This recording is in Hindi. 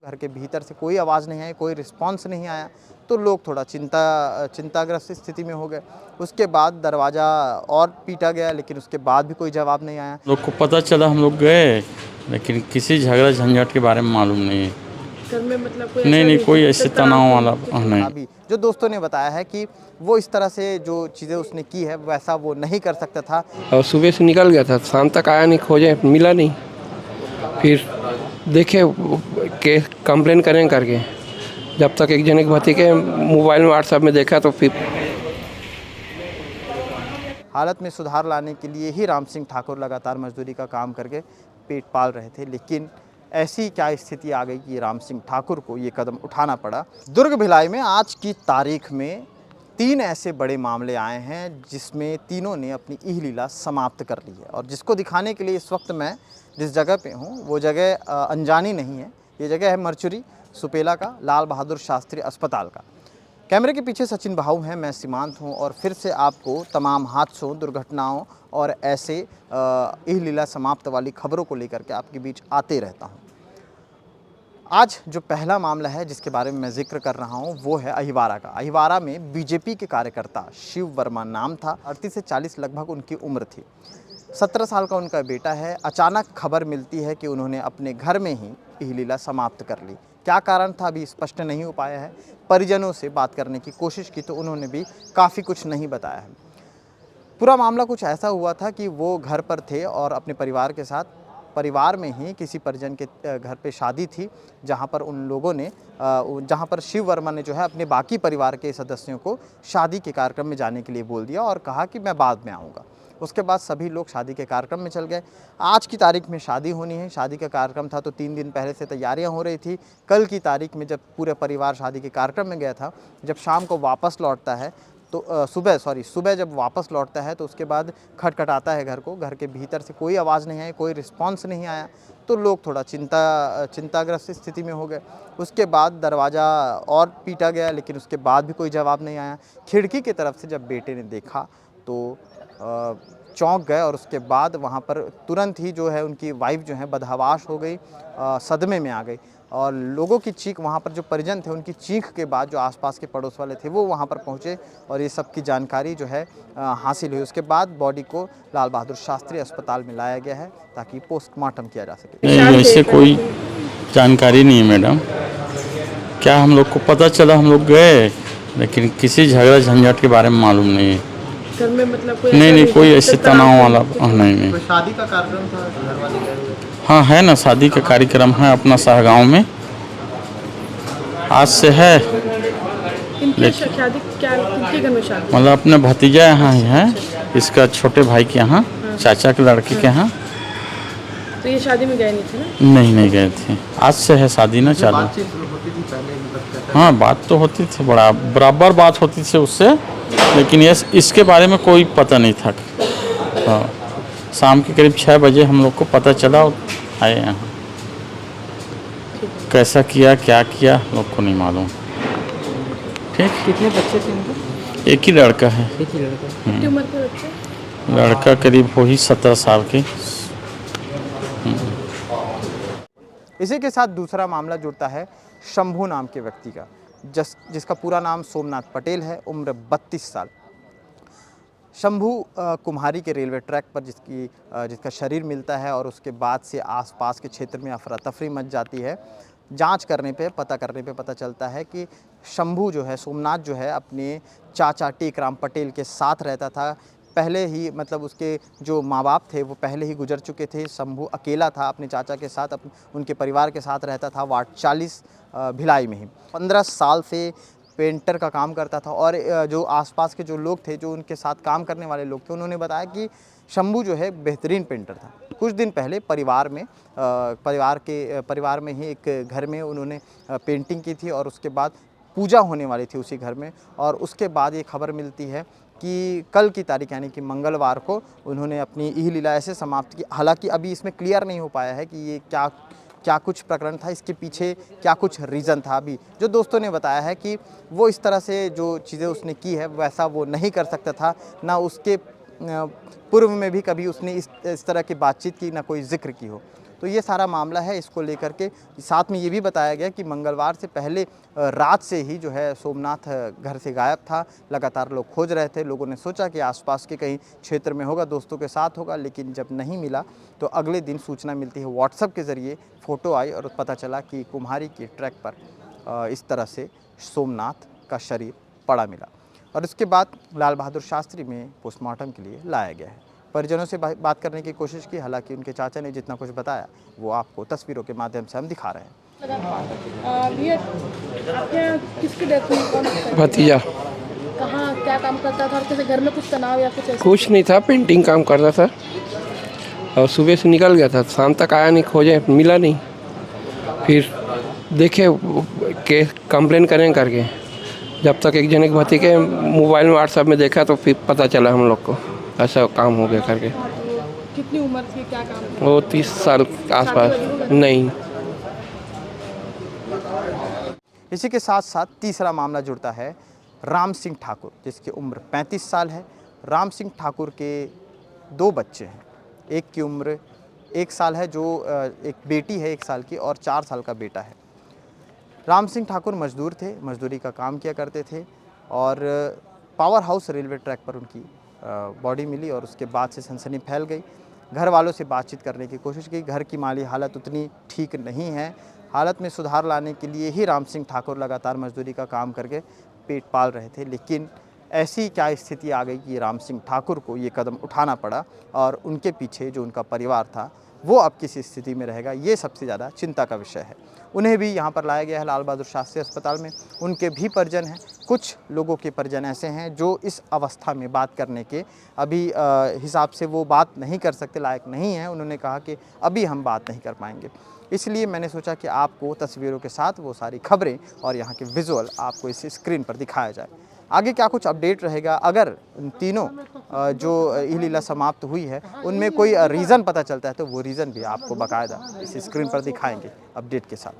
घर के भीतर से कोई आवाज़ नहीं आई, कोई रिस्पॉन्स नहीं आया, तो लोग थोड़ा चिंताग्रस्त स्थिति में हो गए। उसके बाद दरवाज़ा और पीटा गया, लेकिन उसके बाद भी कोई जवाब नहीं आया। लोग को पता चला, हम लोग गए, लेकिन किसी झगड़ा झंझट के बारे में मालूम नहीं है। घर में मतलब कोई नहीं, कोई ऐसे तनाव वाला नहीं। अभी जो दोस्तों ने बताया है कि वो इस तरह से जो चीज़ें उसने की है वैसा वो नहीं कर सकता था। और सुबह से निकल गया था, शाम तक आया नहीं, खोजे मिला नहीं। फिर देखे के कंप्लेन करें करके, जब तक एक जने के भतीजे के मोबाइल में व्हाट्सएप में देखा तो फिर हालत में सुधार लाने के लिए ही राम सिंह ठाकुर लगातार मजदूरी का काम करके पेट पाल रहे थे, लेकिन ऐसी क्या स्थिति आ गई कि राम सिंह ठाकुर को ये कदम उठाना पड़ा। दुर्ग भिलाई में आज की तारीख में 3 ऐसे बड़े मामले आए हैं जिसमें तीनों ने अपनी इहलीला समाप्त कर ली है, और जिसको दिखाने के लिए इस वक्त मैं जिस जगह पे हूँ वो जगह अनजानी नहीं है। ये जगह है मरचुरी सुपेला का लाल बहादुर शास्त्री अस्पताल का। कैमरे के पीछे सचिन बहाऊ हैं, मैं सीमांत हूँ, और फिर से आपको तमाम हादसों, दुर्घटनाओं और ऐसे इहलीला समाप्त वाली खबरों को लेकर के आपके बीच आते रहता हूँ। आज जो पहला मामला है जिसके बारे में मैं जिक्र कर रहा हूँ वो है अहिवारा का। अहिवारा में बीजेपी के कार्यकर्ता शिव वर्मा नाम था, 38 से 40 लगभग उनकी उम्र थी। 17 साल का उनका बेटा है। अचानक खबर मिलती है कि उन्होंने अपने घर में ही इहलीला समाप्त कर ली। क्या कारण था अभी स्पष्ट नहीं हो पाया है। परिजनों से बात करने की कोशिश की तो उन्होंने भी काफ़ी कुछ नहीं बताया है। पूरा मामला कुछ ऐसा हुआ था कि वो घर पर थे और अपने परिवार के साथ, परिवार में ही किसी परिजन के घर पे शादी थी, जहाँ पर उन लोगों ने जहाँ पर शिव वर्मा ने जो है अपने बाकी परिवार के सदस्यों को शादी के कार्यक्रम में जाने के लिए बोल दिया और कहा कि मैं बाद में आऊँगा। उसके बाद सभी लोग शादी के कार्यक्रम में चल गए। आज की तारीख में शादी होनी है, शादी का कार्यक्रम था तो 3 दिन पहले से तैयारियां हो रही थी। कल की तारीख में जब पूरे परिवार शादी के कार्यक्रम में गया था, जब शाम को वापस लौटता है तो सुबह जब वापस लौटता है तो उसके बाद खटखटाता है घर को। घर के भीतर से कोई आवाज़ नहीं आई, कोई रिस्पॉन्स नहीं आया, तो लोग थोड़ा चिंताग्रस्त स्थिति में हो गए। उसके बाद दरवाज़ा और पीटा गया, लेकिन उसके बाद भी कोई जवाब नहीं आया। खिड़की की तरफ से जब बेटे ने देखा तो चौंक गए, और उसके बाद वहाँ पर तुरंत ही जो है उनकी वाइफ जो है बदहवाश हो गई, सदमे में आ गई। और लोगों की चीख, वहाँ पर जो परिजन थे उनकी चीख के बाद जो आसपास के पड़ोस वाले थे वो वहाँ पर पहुँचे और ये सब की जानकारी जो है हासिल हुई। उसके बाद बॉडी को लाल बहादुर शास्त्री अस्पताल में लाया गया है ताकि पोस्टमार्टम किया जा सके। नहीं, ऐसे कोई जानकारी नहीं है मैडम। क्या हम लोग को पता चला, हम लोग गए, लेकिन किसी झगड़ा झंझट के बारे में मालूम नहीं है। घर में मतलब कोई नहीं, कोई ऐसे तनाव वाला नहीं। कोई शादी का कार्यक्रम था, घर वाले गए हुए थे? हाँ है ना, शादी का कार्यक्रम है अपना सहगांव में, आज से है। शादी किनके घर में शादी? मतलब अपने भतीजा यहाँ ही है, इसका छोटे भाई के यहाँ, चाचा के लड़के के यहाँ। तो ये शादी में गए नहीं थे ना? नहीं गए थे, आज से है शादी ना चालू। हाँ, बात तो होती थी, बराबर बात होती थी उससे, लेकिन इसके बारे में कोई पता नहीं था। हाँ, शाम के करीब 6 बजे हम लोग को पता चला और आए यहाँ। कैसा किया, क्या किया, लोग को नहीं मालूम। ठीक। कितने बच्चे थे इनके? एक ही लड़का है। एक ही लड़का। कितनी उम्र के बच्चे? लड़का करीब हो ही 17 साल के। इसी के साथ दूसरा मामला जुड़ता है शंभू नाम के व्यक्ति का, जिसका पूरा नाम सोमनाथ पटेल है, उम्र 32 साल। शंभू कुम्हारी के रेलवे ट्रैक पर जिसका शरीर मिलता है, और उसके बाद से आसपास के क्षेत्र में अफरा तफरी मच जाती है। जांच करने पे पता चलता है कि शंभू जो है, सोमनाथ जो है, अपने चाचा टेकराम पटेल के साथ रहता था। पहले ही मतलब उसके जो माँ बाप थे वो पहले ही गुजर चुके थे। शंभू अकेला था, अपने चाचा के साथ, उनके परिवार के साथ रहता था वार्ड 40 भिलाई में ही। 15 साल से पेंटर का काम करता था, और जो आसपास के जो लोग थे, जो उनके साथ काम करने वाले लोग थे, उन्होंने बताया कि शंभू जो है बेहतरीन पेंटर था। कुछ दिन पहले परिवार में ही एक घर में उन्होंने पेंटिंग की थी, और उसके बाद पूजा होने वाली थी उसी घर में, और उसके बाद ये खबर मिलती है कि कल की तारीख यानी कि मंगलवार को उन्होंने अपनी इहलीला ऐसे समाप्त की। हालांकि अभी इसमें क्लियर नहीं हो पाया है कि ये क्या कुछ प्रकरण था, इसके पीछे क्या कुछ रीज़न था। अभी जो दोस्तों ने बताया है कि वो इस तरह से जो चीज़ें उसने की है वैसा वो नहीं कर सकता था, ना उसके पूर्व में भी कभी उसने इस तरह की बातचीत की, ना कोई जिक्र की हो। तो ये सारा मामला है, इसको लेकर के साथ में ये भी बताया गया कि मंगलवार से पहले रात से ही जो है सोमनाथ घर से गायब था। लगातार लोग खोज रहे थे, लोगों ने सोचा कि आसपास के कहीं क्षेत्र में होगा, दोस्तों के साथ होगा, लेकिन जब नहीं मिला तो अगले दिन सूचना मिलती है व्हाट्सएप के ज़रिए, फ़ोटो आई और पता चला कि कुम्हारी की ट्रैक पर इस तरह से सोमनाथ का शरीर पड़ा मिला और उसके बाद लाल बहादुर शास्त्री में पोस्टमार्टम के लिए लाया गया है। परिजनों से बात करने की कोशिश की, हालांकि उनके चाचा ने जितना कुछ बताया वो आपको तस्वीरों के माध्यम से हम दिखा रहे हैं। भैया आपके यहाँ किसकी डेथ हुई, कौन था? भतीजा कहाँ क्या काम करता था और कैसे घर में कुछ तनाव या कुछ ऐसा? कुछ नहीं था, पेंटिंग काम करता था और सुबह से निकल गया था, शाम तक आया नहीं, खोजे मिला नहीं। फिर देखे के कंप्लेन करें करके, जब तक एक जने के भतीजे मोबाइल में व्हाट्सएप में देखा तो फिर पता चला हम लोग को ऐसा काम हो गया करके। कितनी उम्र थी, क्या काम था? वो 30 साल के आसपास। नहीं। इसी के साथ साथ तीसरा मामला जुड़ता है राम सिंह ठाकुर, जिसकी उम्र 35 साल है। राम सिंह ठाकुर के 2 बच्चे हैं, एक की उम्र 1 साल है, जो एक बेटी है 1 साल की और 4 साल का बेटा है। राम सिंह ठाकुर मजदूर थे, मजदूरी का काम किया करते थे और पावर हाउस रेलवे ट्रैक पर उनकी बॉडी मिली और उसके बाद से सनसनी फैल गई। घर वालों से बातचीत करने की कोशिश की, घर की माली हालत उतनी ठीक नहीं है। हालत में सुधार लाने के लिए ही राम सिंह ठाकुर लगातार मजदूरी का काम करके पेट पाल रहे थे, लेकिन ऐसी क्या स्थिति आ गई कि राम सिंह ठाकुर को ये कदम उठाना पड़ा और उनके पीछे जो उनका परिवार था वो अब किस स्थिति में रहेगा, ये सबसे ज़्यादा चिंता का विषय है। उन्हें भी यहाँ पर लाया गया है लाल बहादुर शास्त्री अस्पताल में। उनके भी परिजन हैं, कुछ लोगों के परिजन ऐसे हैं जो इस अवस्था में बात करने के अभी हिसाब से वो बात नहीं कर सकते, लायक नहीं हैं। उन्होंने कहा कि अभी हम बात नहीं कर पाएंगे, इसलिए मैंने सोचा कि आपको तस्वीरों के साथ वो सारी खबरें और यहाँ के विजुअल आपको इस स्क्रीन पर दिखाया जाए। आगे क्या कुछ अपडेट रहेगा, अगर तीनों जो ये लीला समाप्त हुई है उनमें कोई रीज़न पता चलता है तो वो रीज़न भी आपको बाकायदा इस स्क्रीन पर दिखाएंगे अपडेट के साथ।